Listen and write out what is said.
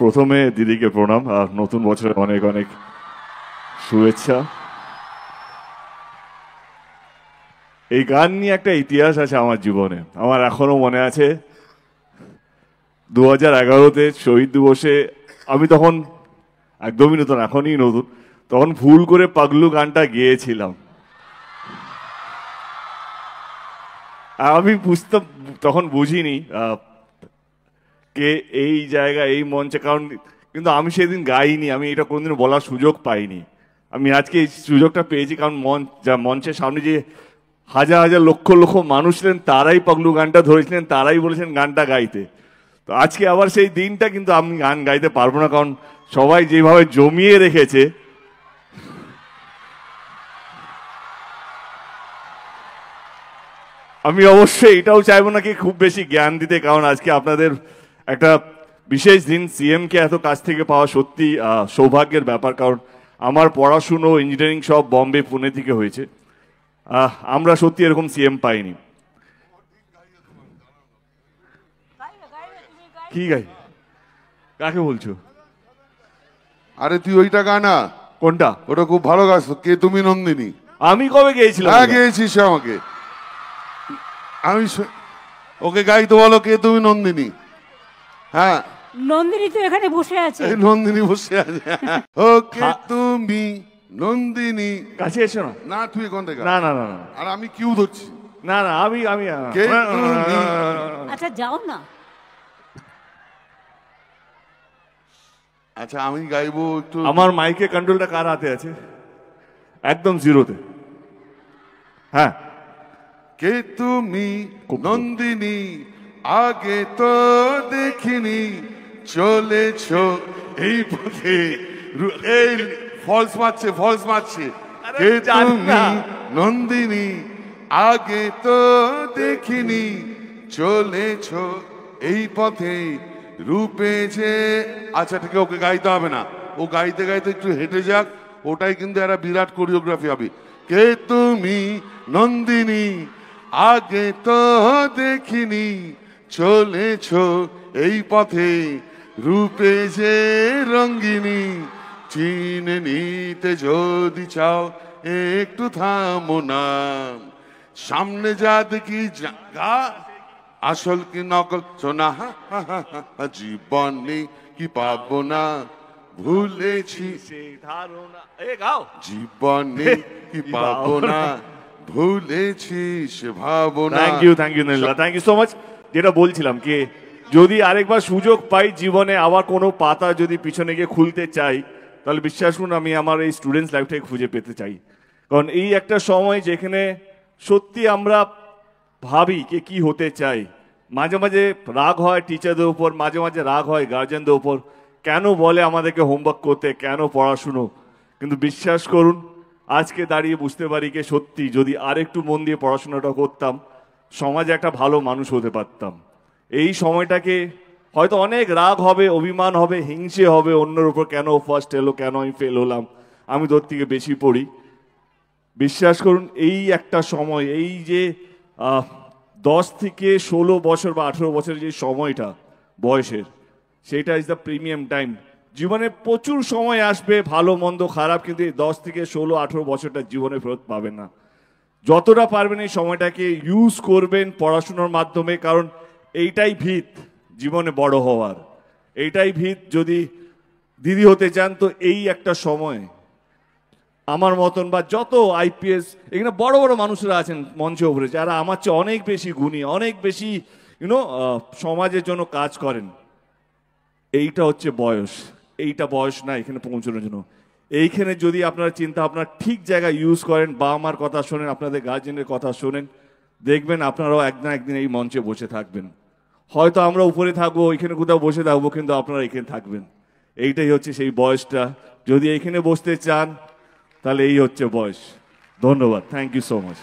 প্রথমে দিদিকে প্রণাম, নতুন বছরে অনেক অনেক শুভেচ্ছা। এই গান নিয়ে একটা ইতিহাস আছে আমার জীবনে, আমার এখনো মনে আছে 2011-তে শহীদ দিবসে আমি তখন একদমই নতুন, এখনই নতুন, তখন ভুল করে পাগলু গানটা গেয়েছিলাম। আমি তখন বুঝিনি কে এই জায়গা এই মঞ্চে, কারণ কিন্তু আমি সেদিন গাইনি, আমি এটা কোনোদিন বলার সুযোগ পাইনি। আমি আজকে এই সুযোগটা পেয়েছি কারণ মঞ্চের সামনে যে হাজার হাজার লক্ষ লক্ষ মানুষ ছিলেন, তারাই পাগলু গানটা ধরেছিলেন, তারাই বলেছেন গানটা গাইতে। তো আজকে আবার সেই দিনটা, কিন্তু আমি গান গাইতে পারবো না, কারণ সবাই যেভাবে জমিয়ে রেখেছে। আমি অবশ্যই এটাও চাইবো না কি খুব বেশি জ্ঞান দিতে, কারণ আজকে আপনাদের একটা বিশেষ দিন, সিএমকে এত কাছ থেকে পাওয়া সত্যি সৌভাগ্যের ব্যাপার। কারণ আমার পড়াশুনো ইঞ্জিনিয়ারিং সব বম্বে পুনে থেকে হয়েছে, আমরা সত্যি এরকম সিএম পাইনি। কি গাই? কাকে বলছো? আরে তুই ওইটা গানা। কোনটা? ওটা খুব ভালো গাছ। কে তুমি নন্দিনী? আমি কবে গেয়েছিলাম? হ্যাঁ গেয়েছিস আমাকে। আমি ওকে গাইতে বলো, কে তুমি নন্দিনী। হ্যাঁ নন্দিনী তো এখানে বসে আছে। নন্দিনী বসে আছে। ওকে তুমি নন্দিনী। কাছে এসো না। না তুই এখান থেকে। না না না। আর আমি কিউ ধরছি। না না আমি আচ্ছা যাও না। আচ্ছা আমি গাইবো একটু। আমার মাইকে কন্ট্রোলটা কার হাতে আছে? একদম জিরোতে। হ্যাঁ। কে তুমি নন্দিনী, আগে তো দেখিনি, চলেছ এই পথে। এই ফলস মারছে। কে তুমি নন্দিনী, আগে তো দেখিনি, চলেছ এই পথে, রূপে যে। আচ্ছা ঠিক আছে, ওকে গাইতে হবে না, ও গাইতে গাইতে একটু হেঁটে যাক, ওটাই কিন্তু একটা বিরাট কোরিওগ্রাফি হবে। কে তুমি নন্দিনী, আগে তো দেখিনি, চলেছ এই পথে, রূপে যে রঙ্গিনী, চিনে নিতে যদি চাও একটু থামো না, সামনে যা দেখি গা, আসল কি নকল শোনা, জীবনে কি পাবো না, ভুলেছি সেই ধারণা। গাও। জীবনে কি পাবো না, ভুলেছি সে ভাবনা। Thank you Neela, thank you so much. যেটা বলছিলাম কি, যদি আরেকবার সুযোগ পাই জীবনে, আবার কোনো পাতা যদি পিছনে গিয়ে খুলতে চাই, তাহলে বিশ্বাস করুন আমি আমার এই স্টুডেন্টস লাইফটাকে খুঁজে পেতে চাই। কারণ এই একটা সময় যেখানে সত্যি আমরা ভাবি কে কি হতে চাই। মাঝে মাঝে রাগ হয় টিচারদের উপর, মাঝে মাঝে রাগ হয় গার্জেনদের উপর, কেন বলে আমাদেরকে হোমওয়ার্ক করতে, কেন পড়াশুনো। কিন্তু বিশ্বাস করুন আজকে দাঁড়িয়ে বুঝতে পারি যে সত্যি যদি আরেকটু মন দিয়ে পড়াশোনাটা করতাম, সমাজে একটা ভালো মানুষ হতে পারতাম। এই সময়টাকে হয়তো অনেক রাগ হবে, অভিমান হবে, হিংসে হবে অন্যের উপর, কেন ফার্স্ট এলো, কেন আমি ফেল হলাম, আমি তোর থেকে বেশি পড়ি। বিশ্বাস করুন এই একটা সময়, এই যে 10 থেকে 16 বছর বা 18 বছরের যে সময়টা বয়সের, সেটা ইজ দ্য প্রিমিয়াম টাইম। জীবনে প্রচুর সময় আসবে, ভালো মন্দ খারাপ, কিন্তু এই 10 থেকে 16-18 বছরটা জীবনে ফেরত পাবেন না। যতটা পারবেন এই সময়টাকে ইউজ করবেন পড়াশোনার মাধ্যমে, কারণ এইটাই ভিত জীবনে বড় হওয়ার, এইটাই ভিত। যদি দিদি হতে চান তো এই একটা সময়, আমার মতন বা যত আইপিএস এখানে বড় বড় মানুষরা আছেন মঞ্চে উপরে, যারা আমার চেয়ে অনেক বেশি গুণী, অনেক বেশি সমাজের জন্য কাজ করেন, এইটা হচ্ছে বয়স। এইটা বয়স না এখানে পৌঁছানোর জন্য। এইখানে যদি আপনারা চিন্তা আপনার ঠিক জায়গায় ইউজ করেন, বাবা মার কথা শোনেন, আপনাদের গার্জেনের কথা শোনেন, দেখবেন আপনারাও একদিন একদিন এই মঞ্চে বসে থাকবেন। হয়তো আমরা উপরে থাকবো, এখানে কোথাও বসে থাকবো, কিন্তু আপনারা এখানে থাকবেন। এইটাই হচ্ছে সেই বয়সটা। যদি এখানে বসতে চান তাহলে এই হচ্ছে বয়স। ধন্যবাদ, থ্যাংক ইউ সো মাচ।